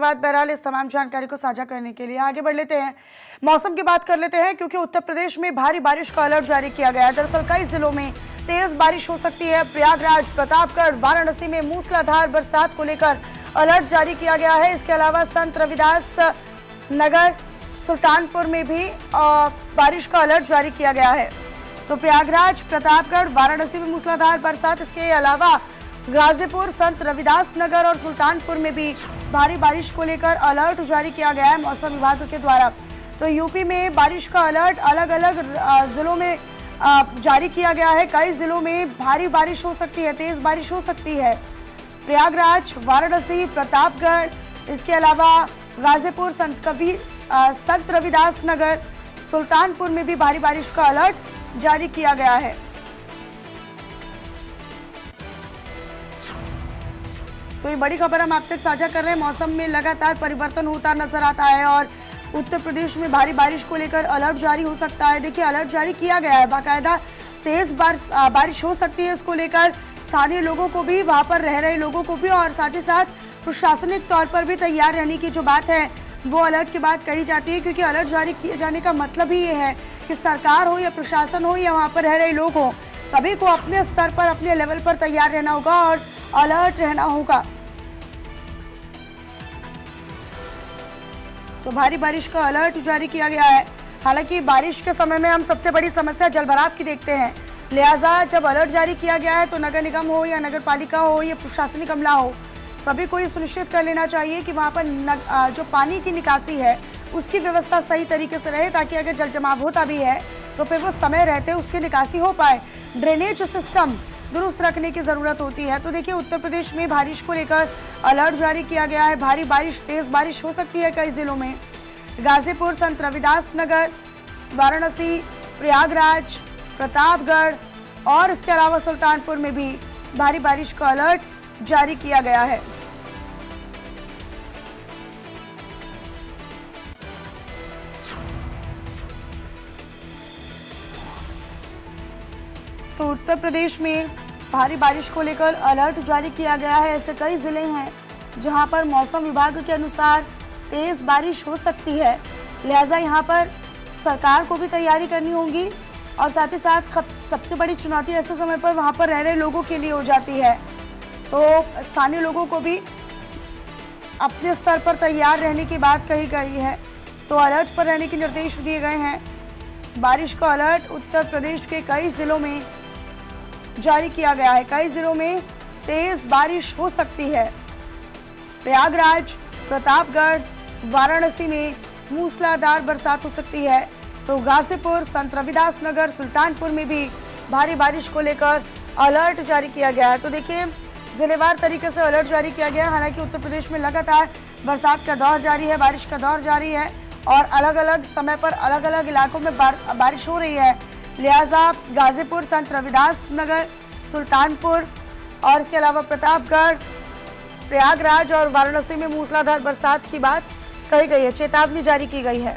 बहरहाल इस तमाम जानकारी को साझा करने के लिए आगे बढ़ लेते हैं। मौसम की बात कर लेते हैं क्योंकि उत्तर प्रदेश में भारी बारिश का अलर्ट जारी किया गया है। दरअसल कई जिलों में तेज बारिश हो सकती है। प्रयागराज, प्रतापगढ़, वाराणसी में मूसलाधार बरसात को लेकर अलर्ट जारी किया गया है। इसके अलावा संत रविदास नगर, सुल्तानपुर में भी बारिश का अलर्ट जारी किया गया है। तो प्रयागराज, प्रतापगढ़, वाराणसी में मूसलाधार बरसात, इसके अलावा गाजीपुर, संत रविदास नगर और सुल्तानपुर में भी भारी बारिश को लेकर अलर्ट जारी किया गया है मौसम विभाग के द्वारा। तो यूपी में बारिश का अलर्ट अलग अलग जिलों में जारी किया गया है। कई जिलों में भारी बारिश हो सकती है, तेज बारिश हो सकती है। प्रयागराज, वाराणसी, प्रतापगढ़, इसके अलावा गाजीपुर, संत रविदास नगर, सुल्तानपुर में भी भारी बारिश का अलर्ट जारी किया गया है। तो ये बड़ी खबर हम आप तक साझा कर रहे हैं। मौसम में लगातार परिवर्तन होता नजर आता है और उत्तर प्रदेश में भारी बारिश को लेकर अलर्ट जारी हो सकता है। देखिए, अलर्ट जारी किया गया है, बाकायदा तेज बारिश हो सकती है। इसको लेकर स्थानीय लोगों को भी, वहां पर रह रहे लोगों को भी और साथ ही साथ प्रशासनिक तौर पर भी तैयार रहने की जो बात है वो अलर्ट की बात कही जाती है, क्योंकि अलर्ट जारी किए जाने का मतलब ही ये है कि सरकार हो या प्रशासन हो या वहां पर रह रहे लोग हो, सभी को अपने स्तर पर, अपने लेवल पर तैयार रहना होगा और अलर्ट रहना होगा। तो भारी बारिश का अलर्ट जारी किया गया है। हालांकि बारिश के समय में हम सबसे बड़ी समस्या जलभराव की देखते हैं, लिहाजा जब अलर्ट जारी किया गया है तो नगर निगम हो या नगर पालिका हो या प्रशासनिक अमला हो, सभी को ये सुनिश्चित कर लेना चाहिए कि वहां पर जो पानी की निकासी है उसकी व्यवस्था सही तरीके से रहे, ताकि अगर जल जमाव होता भी है तो फिर वो समय रहते उसकी निकासी हो पाए। ड्रेनेज सिस्टम दुरुस्त रखने की जरूरत होती है। तो देखिए, उत्तर प्रदेश में बारिश को लेकर अलर्ट जारी किया गया है। भारी बारिश, तेज बारिश हो सकती है कई जिलों में। गाजीपुर, संत रविदास नगर, वाराणसी, प्रयागराज, प्रतापगढ़ और इसके अलावा सुल्तानपुर में भी भारी बारिश का अलर्ट जारी किया गया है। तो उत्तर प्रदेश में भारी बारिश को लेकर अलर्ट जारी किया गया है। ऐसे कई जिले हैं जहां पर मौसम विभाग के अनुसार तेज बारिश हो सकती है, लिहाजा यहां पर सरकार को भी तैयारी करनी होगी और साथ ही साथ सबसे बड़ी चुनौती ऐसे समय पर वहां पर रह रहे लोगों के लिए हो जाती है। तो स्थानीय लोगों को भी अपने स्तर पर तैयार रहने की बात कही गई है। तो अलर्ट पर रहने के निर्देश दिए गए हैं। बारिश का अलर्ट उत्तर प्रदेश के कई जिलों में जारी किया गया है। कई जिलों में तेज बारिश हो सकती है। प्रयागराज, प्रतापगढ़, वाराणसी में मूसलाधार बरसात हो सकती है। तो गाजीपुर, संत रविदास नगर, सुल्तानपुर में भी भारी बारिश को लेकर अलर्ट जारी किया गया है। तो देखिए, जिलेवार तरीके से अलर्ट जारी किया गया है। हालांकि उत्तर प्रदेश में लगातार बरसात का दौर जारी है, बारिश का दौर जारी है और अलग अलग समय पर अलग अलग इलाकों में बारिश हो रही है। लिहाजा गाजीपुर, संत रविदास नगर, सुल्तानपुर और इसके अलावा प्रतापगढ़, प्रयागराज और वाराणसी में मूसलाधार बरसात की बात कही गई है, चेतावनी जारी की गई है।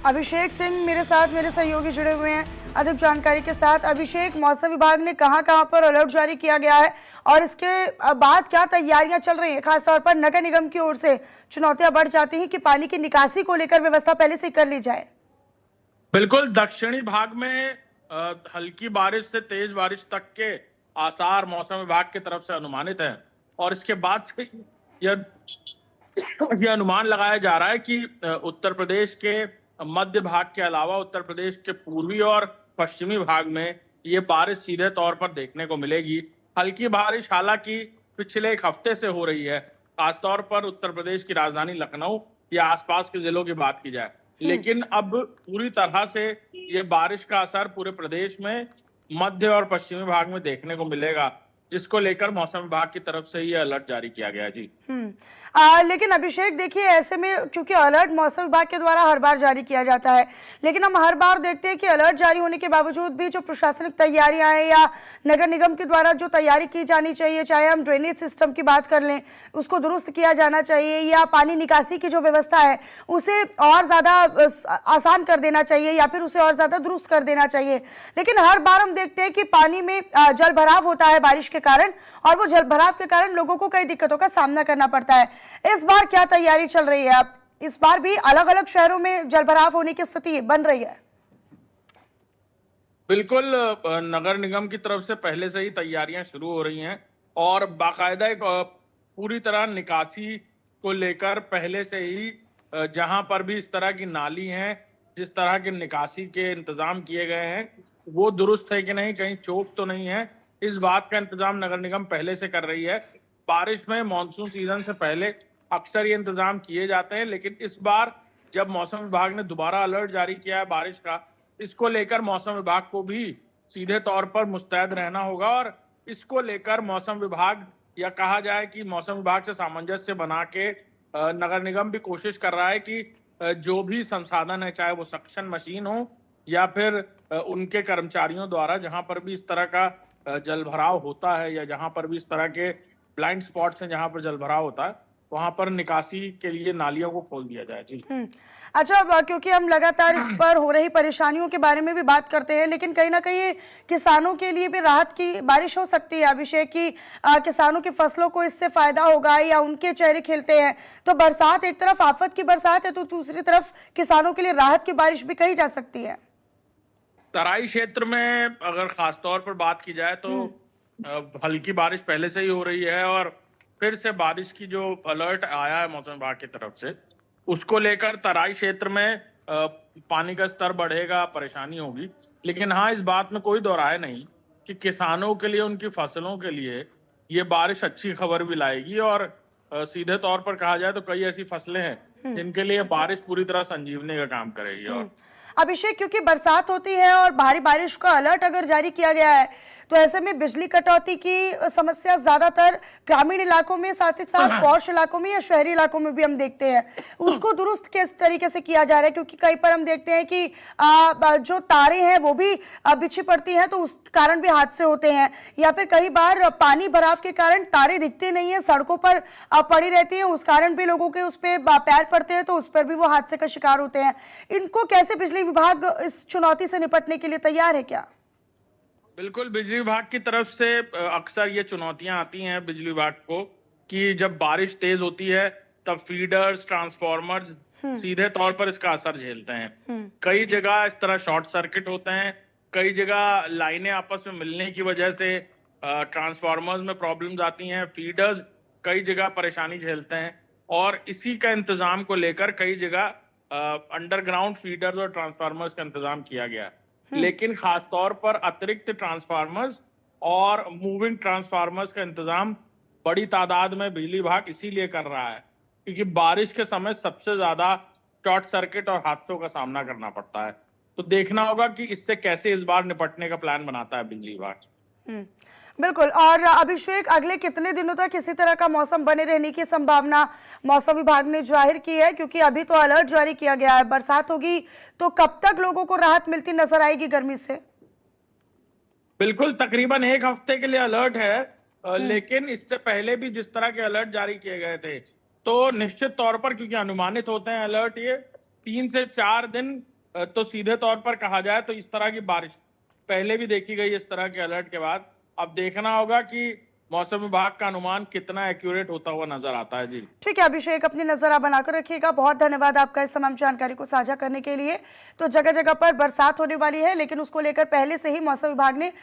अभिषेक सिंह मेरे साथ, मेरे सहयोगी जुड़े हुए हैं अधिक जानकारी के साथ। अभिषेक, मौसम विभाग ने कहां-कहां पर अलर्ट जारी किया गया है और इसके बाद क्या तैयारियां चल रही हैं? खासतौर पर नगर निगम की ओर से चुनौतियां बढ़ जाती हैं कि पानी की निकासी को लेकर व्यवस्था पहले से कर ली जाए। बिल्कुल, दक्षिणी भाग में हल्की बारिश से तेज बारिश तक के आसार मौसम विभाग की तरफ से अनुमानित हैं। और इसके बाद से यह यह अनुमान लगाया जा रहा है कि उत्तर प्रदेश के मध्य भाग के अलावा उत्तर प्रदेश के पूर्वी और पश्चिमी भाग में ये बारिश सीधे तौर पर देखने को मिलेगी। हल्की बारिश हालांकि पिछले एक हफ्ते से हो रही है, खासतौर पर उत्तर प्रदेश की राजधानी लखनऊ या आसपास के जिलों की बात की जाए, लेकिन अब पूरी तरह से ये बारिश का असर पूरे प्रदेश में मध्य और पश्चिमी भाग में देखने को मिलेगा, जिसको लेकर मौसम विभाग की तरफ से ये अलर्ट जारी किया गया जी। लेकिन अभिषेक देखिए, ऐसे में क्योंकि अलर्ट मौसम विभाग के द्वारा हर बार जारी किया जाता है, लेकिन हम हर बार देखते हैं कि अलर्ट जारी होने के बावजूद भी जो प्रशासनिक तैयारियां हैं या नगर निगम के द्वारा जो तैयारी की जानी चाहिए, चाहे हम ड्रेनेज सिस्टम की बात कर लें, उसको दुरुस्त किया जाना चाहिए, या पानी निकासी की जो व्यवस्था है उसे और ज़्यादा आसान कर देना चाहिए, या फिर उसे और ज़्यादा दुरुस्त कर देना चाहिए, लेकिन हर बार हम देखते हैं कि पानी में जल भराव होता है बारिश के कारण, और वो जल भराव के कारण लोगों को कई दिक्कतों का सामना करना पड़ता है। इस बार क्या तैयारी चल रही है? अब इस बार भी अलग अलग शहरों में जलभराव होने की स्थिति बन रही है। बिल्कुल, नगर निगम की तरफ से पहले से ही तैयारियां शुरू हो रही हैं और बाकायदा एक पूरी तरह निकासी को लेकर पहले से ही जहां पर भी इस तरह की नाली हैं, जिस तरह के निकासी के इंतजाम किए गए हैं, वो दुरुस्त है कि नहीं, कहीं चौक तो नहीं है, इस बात का इंतजाम नगर निगम पहले से कर रही है। बारिश में मानसून सीजन से पहले अक्सर ये इंतजाम किए जाते हैं, लेकिन इस बार जब मौसम विभाग ने दोबारा अलर्ट जारी किया है बारिश का, इसको लेकर मौसम विभाग को भी सीधे तौर पर मुस्तैद रहना होगा, और इसको लेकर मौसम विभाग, या कहा जाए कि मौसम विभाग से सामंजस्य बना के नगर निगम भी कोशिश कर रहा है कि जो भी संसाधन है, चाहे वो सक्शन मशीन हो या फिर उनके कर्मचारियों द्वारा, जहां पर भी इस तरह का जलभराव होता है या जहां पर भी इस तरह के ब्लाइंड स्पॉट्स हैं जहां पर जलभराव होता है, वहां पर निकासी के लिए नालियों को खोल दिया जाए जी। अच्छा, अब क्योंकि हम लगातार इस पर हो रही परेशानियों के बारे में भी बात करते हैं, लेकिन कहीं ना कहीं किसानों के लिए भी राहत की बारिश हो सकती है अभिषेक, की किसानों की फसलों को इससे फायदा होगा या उनके चेहरे खिलते हैं। तो बरसात एक तरफ आफत की बरसात है, तो दूसरी तरफ किसानों के लिए राहत की बारिश भी कही जा सकती है। तराई क्षेत्र में अगर खास तौर पर बात की जाए तो हल्की बारिश पहले से ही हो रही है, और फिर से बारिश की जो अलर्ट आया है मौसम विभाग की तरफ से, उसको लेकर तराई क्षेत्र में पानी का स्तर बढ़ेगा, परेशानी होगी। लेकिन हाँ, इस बात में कोई दो राय नहीं कि किसानों के लिए, उनकी फसलों के लिए ये बारिश अच्छी खबर भी लाएगी, और सीधे तौर पर कहा जाए तो कई ऐसी फसलें हैं जिनके लिए बारिश पूरी तरह संजीवनी का काम करेगी। और अभिषेक, क्योंकि बरसात होती है और भारी बारिश का अलर्ट अगर जारी किया गया है, तो ऐसे में बिजली कटौती की समस्या ज्यादातर ग्रामीण इलाकों में, साथ ही साथ पॉश इलाकों में या शहरी इलाकों में भी हम देखते हैं, उसको दुरुस्त किस तरीके से किया जा रहा है? क्योंकि कहीं पर हम देखते हैं कि जो तारें हैं वो भी बिछी पड़ती हैं, तो उस कारण भी हादसे होते हैं, या फिर कई बार पानी भराव के कारण तारें दिखती नहीं है, सड़कों पर पड़ी रहती है, उस कारण भी लोगों के उस पर पैर पड़ते हैं, तो उस पर भी वो हादसे का शिकार होते हैं। इनको कैसे बिजली विभाग इस चुनौती से निपटने के लिए तैयार है क्या? बिल्कुल, बिजली विभाग की तरफ से अक्सर ये चुनौतियां आती हैं बिजली विभाग को कि जब बारिश तेज होती है तब फीडर्स, ट्रांसफार्मर्स सीधे तौर पर इसका असर झेलते हैं। कई जगह इस तरह शॉर्ट सर्किट होते हैं, कई जगह लाइनें आपस में मिलने की वजह से ट्रांसफार्मर्स में प्रॉब्लम्स आती हैं, फीडर्स कई जगह परेशानी झेलते हैं, और इसी का इंतजाम को लेकर कई जगह अंडरग्राउंड फीडर्स और ट्रांसफार्मर्स का इंतजाम किया गया है। लेकिन खास तौर पर अतिरिक्त ट्रांसफार्मर्स और मूविंग ट्रांसफार्मर्स का इंतजाम बड़ी तादाद में बिजली विभाग इसीलिए कर रहा है क्योंकि बारिश के समय सबसे ज्यादा शॉर्ट सर्किट और हादसों का सामना करना पड़ता है। तो देखना होगा कि इससे कैसे इस बार निपटने का प्लान बनाता है बिजली विभाग। बिल्कुल। और अभिषेक, अगले कितने दिनों तक इसी तरह का मौसम बने रहने की संभावना मौसम विभाग ने जाहिर की है? क्योंकि अभी तो अलर्ट जारी किया गया है, बरसात होगी तो कब तक लोगों को राहत मिलती नजर आएगी गर्मी से? बिल्कुल, तकरीबन एक हफ्ते के लिए अलर्ट है, लेकिन इससे पहले भी जिस तरह के अलर्ट जारी किए गए थे, तो निश्चित तौर पर, क्योंकि अनुमानित होते हैं अलर्ट, ये 3 से 4 दिन तो सीधे तौर पर कहा जाए तो इस तरह की बारिश पहले भी देखी गई इस तरह के अलर्ट के बाद। अब देखना होगा कि मौसम विभाग का अनुमान कितना एक्यूरेट होता हुआ नजर आता है। जी ठीक है अभिषेक, अपनी नजर आप बनाकर रखिएगा। बहुत धन्यवाद आपका इस तमाम जानकारी को साझा करने के लिए। तो जगह जगह पर बरसात होने वाली है, लेकिन उसको लेकर पहले से ही मौसम विभाग ने